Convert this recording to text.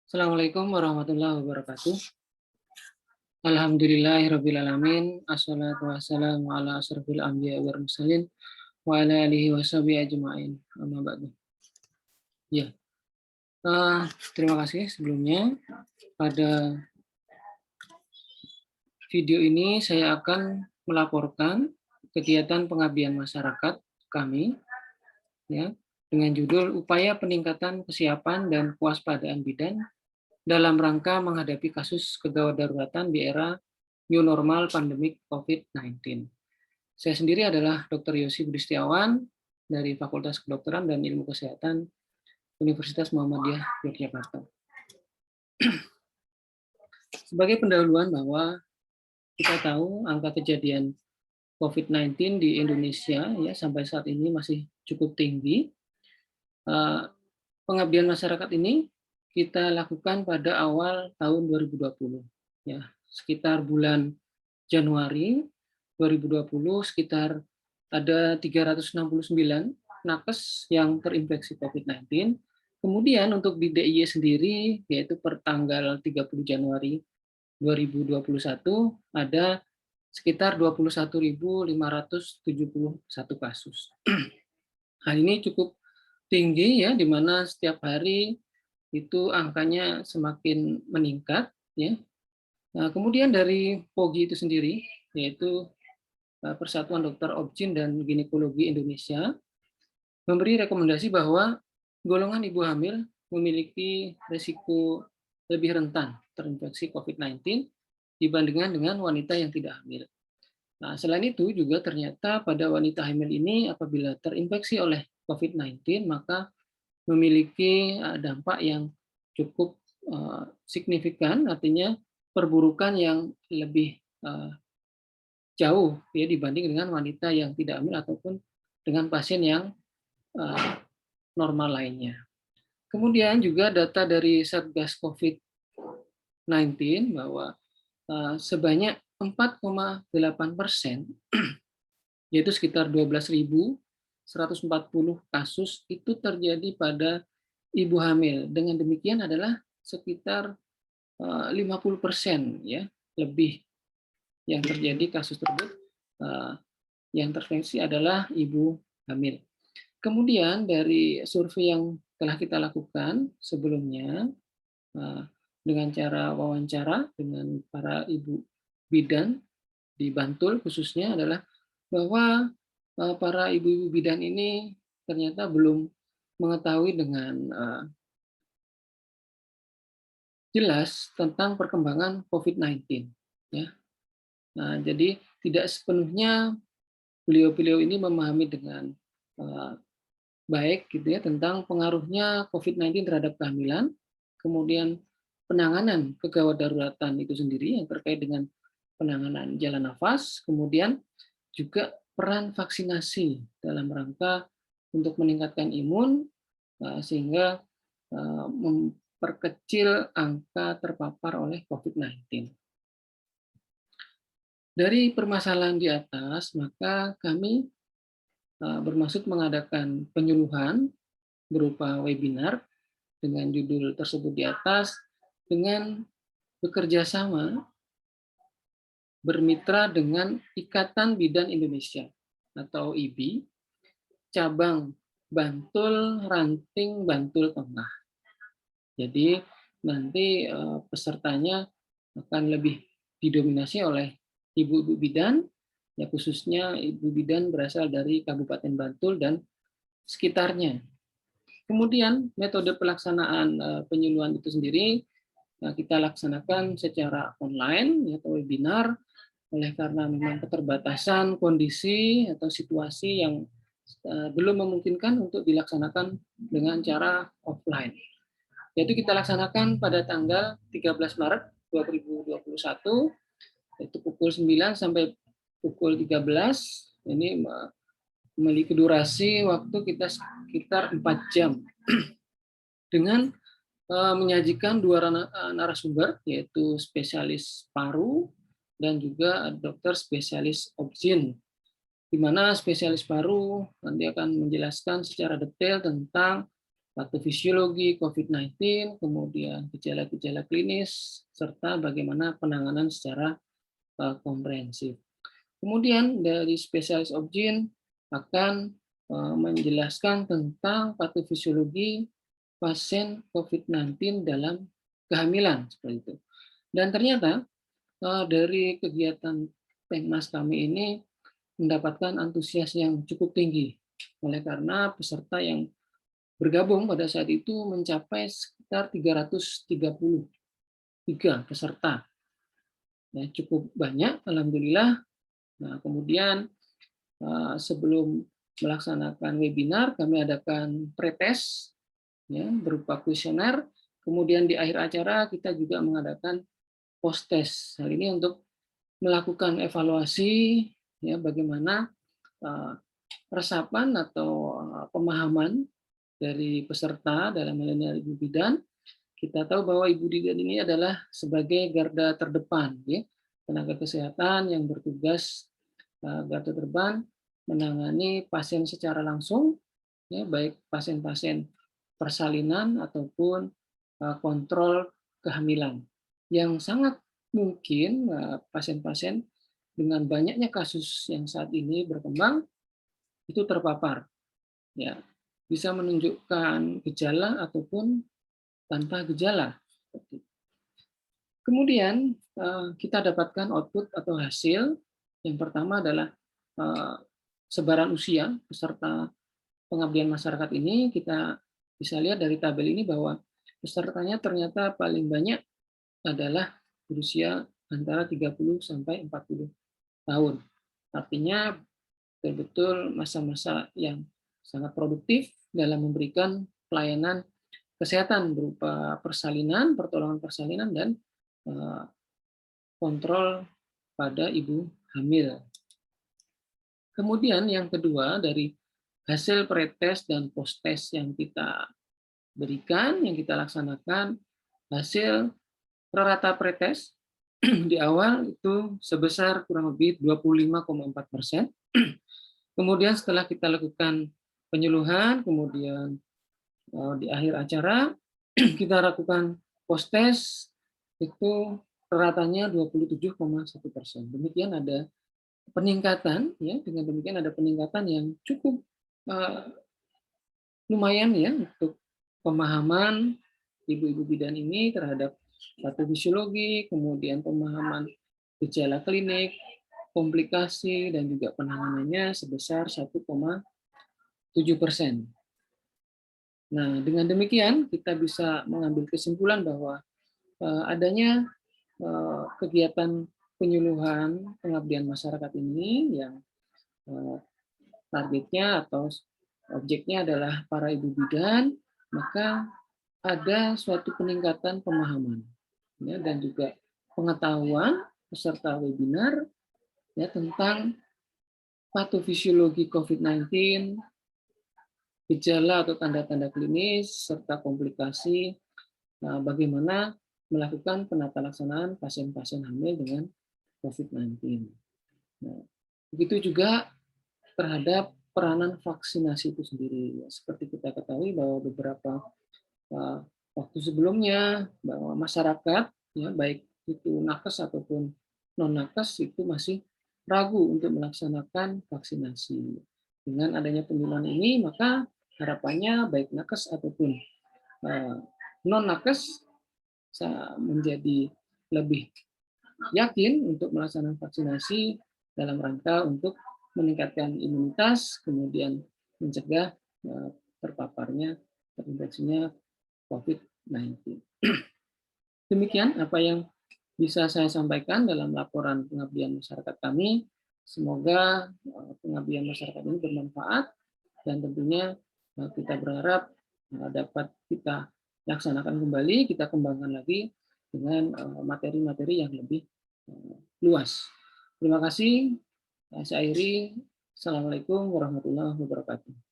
Assalamualaikum warahmatullahi wabarakatuh. Alhamdulillahirrabbilalamin. Assalatu wassalamu ala asrafil anbiya wal mursalin wa ala alihi washabihi ajma'in. Amma ba'du. Ya, terima kasih sebelumnya. Pada video ini saya akan melaporkan kegiatan pengabdian masyarakat kami, ya, dengan judul Upaya Peningkatan Kesiapan dan Kewaspadaan Bidan dalam rangka menghadapi kasus kegawat daruratan di era new normal pandemik COVID-19. Saya sendiri adalah Dr. Yosi Budi Setiawan dari Fakultas Kedokteran dan Ilmu Kesehatan Universitas Muhammadiyah Yogyakarta. Sebagai pendahuluan bahwa kita tahu angka kejadian COVID-19 di Indonesia ya sampai saat ini masih cukup tinggi. Pengabdian masyarakat ini kita lakukan pada awal tahun 2020, ya, sekitar bulan Januari 2020 sekitar ada 369 nakes yang terinfeksi COVID-19. Kemudian untuk di DIY sendiri yaitu per tanggal 30 Januari 2021 ada sekitar 21.571 kasus. Hal ini cukup tinggi ya, di mana setiap hari itu angkanya semakin meningkat ya. Nah, kemudian dari POGI itu sendiri yaitu Persatuan Dokter Obgyn dan Ginekologi Indonesia memberi rekomendasi bahwa golongan ibu hamil memiliki risiko lebih rentan terinfeksi COVID-19 dibandingkan dengan wanita yang tidak hamil. Nah, selain itu juga ternyata pada wanita hamil ini apabila terinfeksi oleh COVID-19 maka memiliki dampak yang cukup signifikan, artinya perburukan yang lebih jauh ya dibanding dengan wanita yang tidak hamil ataupun dengan pasien yang normal lainnya. Kemudian juga data dari Satgas COVID-19 bahwa sebanyak 4,8%, yaitu sekitar 12.140 kasus itu terjadi pada ibu hamil. Dengan demikian adalah sekitar 50% ya lebih yang terjadi kasus tersebut yang terinfeksi adalah ibu hamil. Kemudian dari survei yang telah kita lakukan sebelumnya dengan cara wawancara dengan para ibu bidan di Bantul khususnya adalah bahwa para ibu-ibu bidan ini ternyata belum mengetahui dengan jelas tentang perkembangan COVID-19. Ya. Nah, jadi tidak sepenuhnya beliau-beliau ini memahami dengan baik gitu ya tentang pengaruhnya COVID-19 terhadap kehamilan, kemudian penanganan kegawat daruratan itu sendiri yang terkait dengan penanganan jalan nafas, kemudian juga peran vaksinasi dalam rangka untuk meningkatkan imun sehingga memperkecil angka terpapar oleh COVID-19. Dari permasalahan di atas, maka kami bermaksud mengadakan penyuluhan berupa webinar dengan judul tersebut di atas dengan bekerja sama bermitra dengan Ikatan Bidan Indonesia atau IBI, cabang Bantul, Ranting, Bantul Tengah. Jadi nanti pesertanya akan lebih didominasi oleh ibu-ibu bidan, ya khususnya ibu bidan berasal dari Kabupaten Bantul dan sekitarnya. Kemudian metode pelaksanaan penyuluhan itu sendiri kita laksanakan secara online atau webinar oleh karena memang keterbatasan kondisi atau situasi yang belum memungkinkan untuk dilaksanakan dengan cara offline. Yaitu kita laksanakan pada tanggal 13 Maret 2021 yaitu pukul 9 sampai pukul 13. Ini memiliki durasi waktu kita sekitar 4 jam dengan menyajikan dua narasumber yaitu spesialis paru dan juga dokter spesialis obgyn, di mana spesialis paru nanti akan menjelaskan secara detail tentang patofisiologi COVID-19, kemudian gejala-gejala klinis, serta bagaimana penanganan secara komprehensif. Kemudian dari spesialis obgyn akan menjelaskan tentang patofisiologi pasien COVID-19 dalam kehamilan seperti itu. Dan ternyata dari kegiatan Pengmas kami ini mendapatkan antusias yang cukup tinggi, oleh karena peserta yang bergabung pada saat itu mencapai sekitar 333 peserta. Ya, cukup banyak, alhamdulillah. Nah, kemudian sebelum melaksanakan webinar, kami adakan pretest ya, berupa kuesioner. Kemudian di akhir acara kita juga mengadakan post-test. Hal ini untuk melakukan evaluasi ya, bagaimana resapan atau pemahaman dari peserta dalam milenial ibu bidan. Kita tahu bahwa ibu bidan ini adalah sebagai garda terdepan, ya, tenaga kesehatan yang bertugas garda terdepan menangani pasien secara langsung, ya, baik pasien-pasien persalinan ataupun kontrol kehamilan. Yang sangat mungkin pasien-pasien dengan banyaknya kasus yang saat ini berkembang itu terpapar, ya, bisa menunjukkan gejala ataupun tanpa gejala. Kemudian kita dapatkan output atau hasil. Yang pertama adalah sebaran usia peserta pengabdian masyarakat ini. Kita bisa lihat dari tabel ini bahwa pesertanya ternyata paling banyak adalah berusia antara 30 sampai 40 tahun. Artinya betul-betul masa-masa yang sangat produktif dalam memberikan pelayanan kesehatan berupa persalinan, pertolongan persalinan, dan kontrol pada ibu hamil. Kemudian yang kedua, dari hasil pretest dan post-test yang kita berikan, yang kita laksanakan, hasil rata pretest di awal itu sebesar kurang lebih 25,4%. Kemudian setelah kita lakukan penyuluhan, kemudian di akhir acara kita lakukan post-test, itu ratanya 27,1%. Demikian ada peningkatan, ya, dengan demikian ada peningkatan yang cukup lumayan ya untuk pemahaman ibu-ibu bidan ini terhadap patofisiologi, kemudian pemahaman gejala klinik, komplikasi, dan juga penanganannya sebesar 1,7%. Nah, dengan demikian kita bisa mengambil kesimpulan bahwa adanya kegiatan penyuluhan pengabdian masyarakat ini yang targetnya atau objeknya adalah para ibu bidan, maka ada suatu peningkatan pemahaman ya, dan juga pengetahuan peserta webinar ya, tentang patofisiologi COVID-19, gejala atau tanda-tanda klinis, serta komplikasi, bagaimana melakukan penata laksanaan pasien-pasien hamil dengan COVID-19. Nah, begitu juga terhadap peranan vaksinasi itu sendiri. Seperti kita ketahui bahwa beberapa waktu sebelumnya bahwa masyarakat, ya, baik itu nakes ataupun non-nakes, itu masih ragu untuk melaksanakan vaksinasi. Dengan adanya penyuluhan ini, maka harapannya baik nakes ataupun non-nakes menjadi lebih yakin untuk melaksanakan vaksinasi dalam rangka untuk meningkatkan imunitas, kemudian mencegah terpaparnya, terinfeksinya COVID-19. Demikian apa yang bisa saya sampaikan dalam laporan pengabdian masyarakat kami. Semoga pengabdian masyarakat ini bermanfaat, dan tentunya kita berharap dapat kita laksanakan kembali, kita kembangkan lagi dengan materi-materi yang lebih luas. Terima kasih. Saya akhiri. Assalamualaikum warahmatullahi wabarakatuh.